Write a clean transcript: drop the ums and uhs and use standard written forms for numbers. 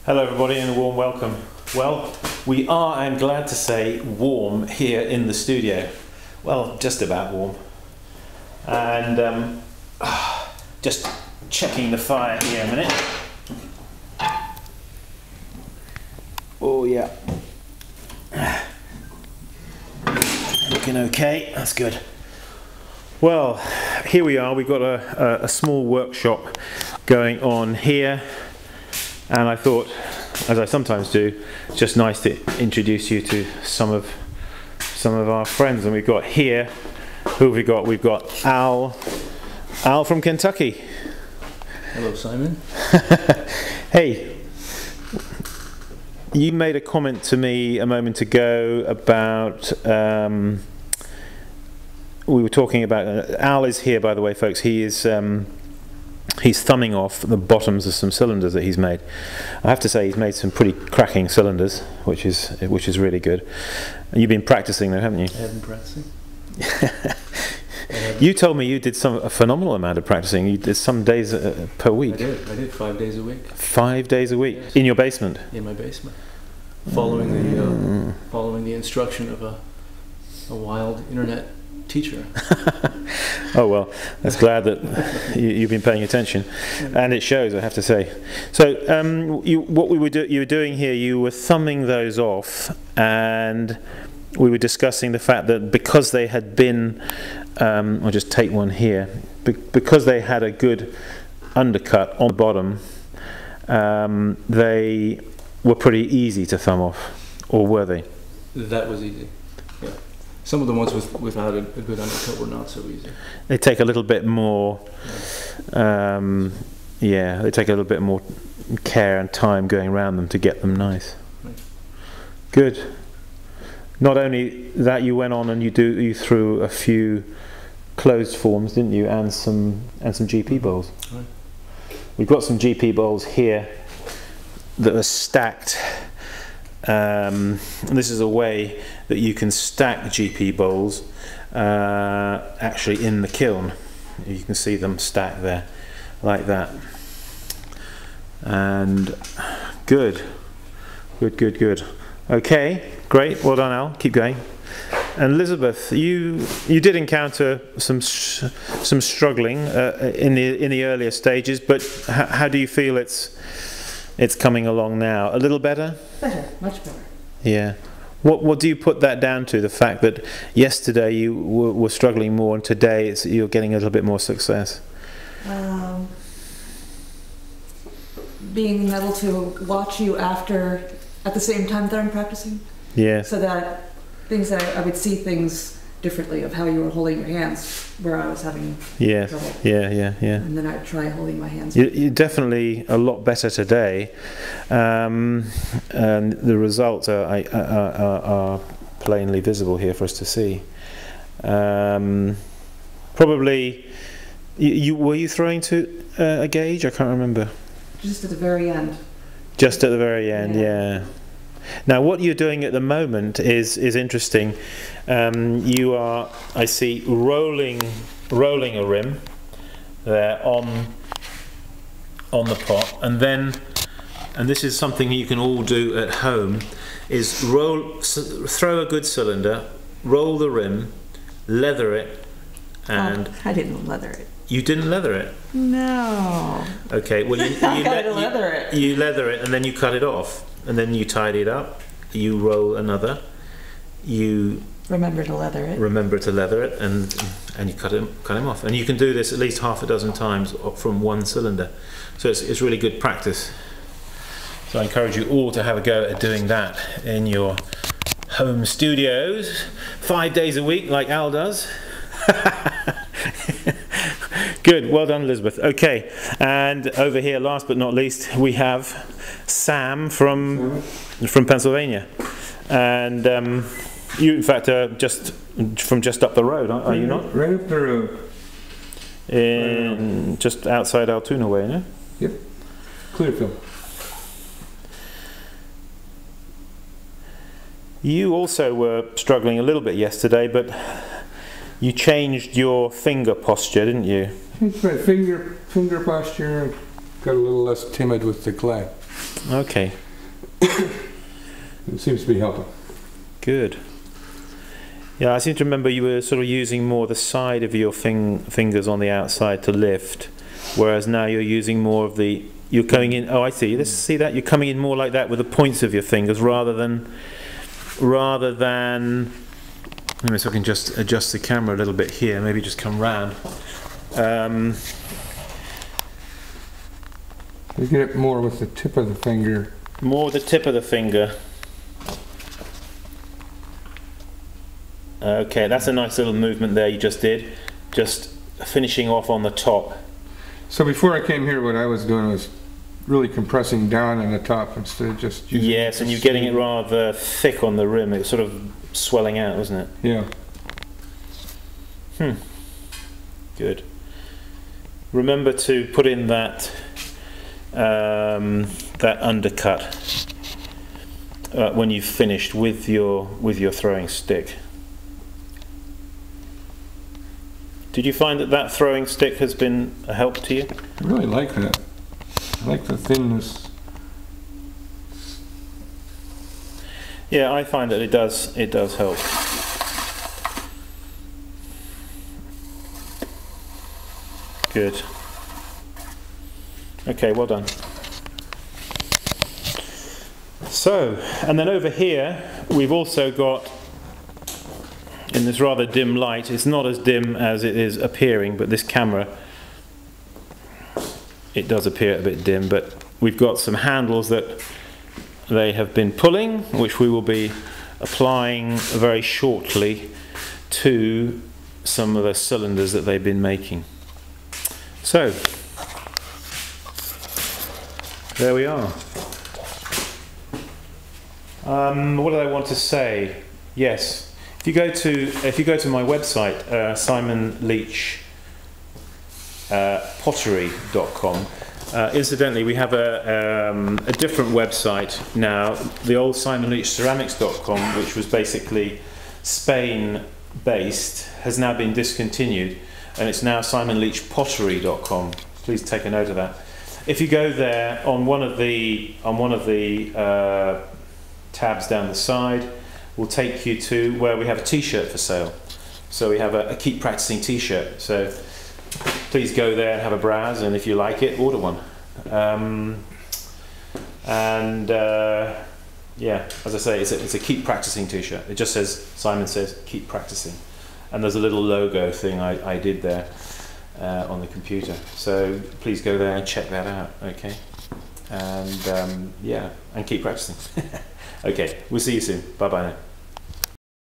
Hello everybody and a warm welcome. Well, we are, I'm glad to say, warm here in the studio. Well, just about warm. And just checking the fire here a minute. Oh yeah. Looking okay, that's good. Well, here we are, we've got a small workshop going on here. And I thought, as I sometimes do, it's just nice to introduce you to some of our friends. And we've got here, who have we got? We've got Al from Kentucky. Hello, Simon. Hey, you made a comment to me a moment ago about, we were talking about, Al is here, by the way, folks. He is, he's thumbing off the bottoms of some cylinders that he's made. I have to say he's made some pretty cracking cylinders, which is really good. And you've been practicing though, haven't you? I have been practicing. You told me you did a phenomenal amount of practicing. You did some days per week. I did 5 days a week. 5 days a week? Yes. In your basement? In my basement. Following the instruction of a wild internet teacher. Oh well, that's glad that you've been paying attention, and it shows, I have to say. So what you were doing here, you were thumbing those off, and we were discussing the fact that because they had been, I'll just take one here, because they had a good undercut on the bottom, they were pretty easy to thumb off, or were they? That was easy. Yeah. Some of the ones without a good undercut were not so easy. They take a little bit more, yeah, they take a little bit more care and time going around them to get them nice. Right. Good. Not only that, you went on and you threw a few closed forms, didn't you, and some GP bowls. Right. We've got some GP bowls here that are stacked. And this is a way that you can stack GP bowls actually in the kiln. You can see them stacked there like that. And good. Okay, great, well done Al, keep going. And Elizabeth, you did encounter some struggling in the earlier stages, but how do you feel it's coming along now? A little better? Better, much better. Yeah. What do you put that down to? The fact that yesterday you were struggling more, and today you're getting a little bit more success. Being able to watch you at the same time that I'm practicing. Yes. So that I would see things differently of how you were holding your hands where I was having trouble. Yeah. And then I'd try holding my hands. You're definitely a lot better today, and the results are plainly visible here for us to see. Probably, were you throwing to a gauge? I can't remember. Just at the very end. Just at the very end, yeah. Now what you're doing at the moment is interesting. You are, I see, rolling a rim there on the pot, and this is something you can all do at home, is throw a good cylinder, roll the rim, leather it, and I didn't leather it. You didn't leather it? No. Okay, well you leather it and then you cut it off, and then you tidy it up, you roll another, you remember to leather it, and you cut him off. And you can do this at least half a dozen times from one cylinder. So it's really good practice. So I encourage you all to have a go at doing that in your home studios 5 days a week like Al does. Good, well done Elizabeth. Okay, and over here last but not least we have Sam from Pennsylvania, and you in fact are just up the road, are you not? Right up the road. Just outside Altoona way, no? Yep, Clearfield. You also were struggling a little bit yesterday, but you changed your finger posture, didn't you? My finger posture, got a little less timid with the clay. Okay. It seems to be helping. Good. Yeah, I seem to remember you were sort of using more the side of your fingers on the outside to lift, whereas now you're using more of the. You're coming in. Oh, I see. Let's see that you're coming in more like that with the points of your fingers rather than. Let me see if I can just adjust the camera a little bit here. Maybe just come round. You get it more with the tip of the finger. More the tip of the finger. Okay, that's a nice little movement there you just did. Just finishing off on the top. So before I came here, what I was doing was really compressing down on the top instead of just using. Yes, and you're getting it rather thick on the rim. It's sort of swelling out, wasn't it? Yeah. Good. Remember to put in that that undercut when you've finished with your throwing stick. Did you find that throwing stick has been a help to you? I really like that. I like the thinness. Yeah, I find that it does help. Good. Okay, well done. So, and then over here we've also got, in this rather dim light, it's not as dim as it is appearing, but this camera, it does appear a bit dim, but we've got some handles that they have been pulling, which we will be applying very shortly to some of the cylinders that they've been making. So, there we are. What did I want to say? Yes. If you go to my website, simonleachpottery.com, incidentally, we have a different website now. The old simonleachceramics.com, which was basically Spain-based, has now been discontinued, and it's now simonleachpottery.com. Please take a note of that. If you go there, on one of the tabs down the side, will take you to where we have a t-shirt for sale. So we have a Keep Practicing t-shirt. So please go there and have a browse, and if you like it, order one. Yeah, as I say, it's a Keep Practicing t-shirt. It just says, Simon says, Keep Practicing. And there's a little logo thing I did there on the computer. So please go there and check that out, okay? And yeah, and keep practicing. Okay, we'll see you soon. Bye bye now.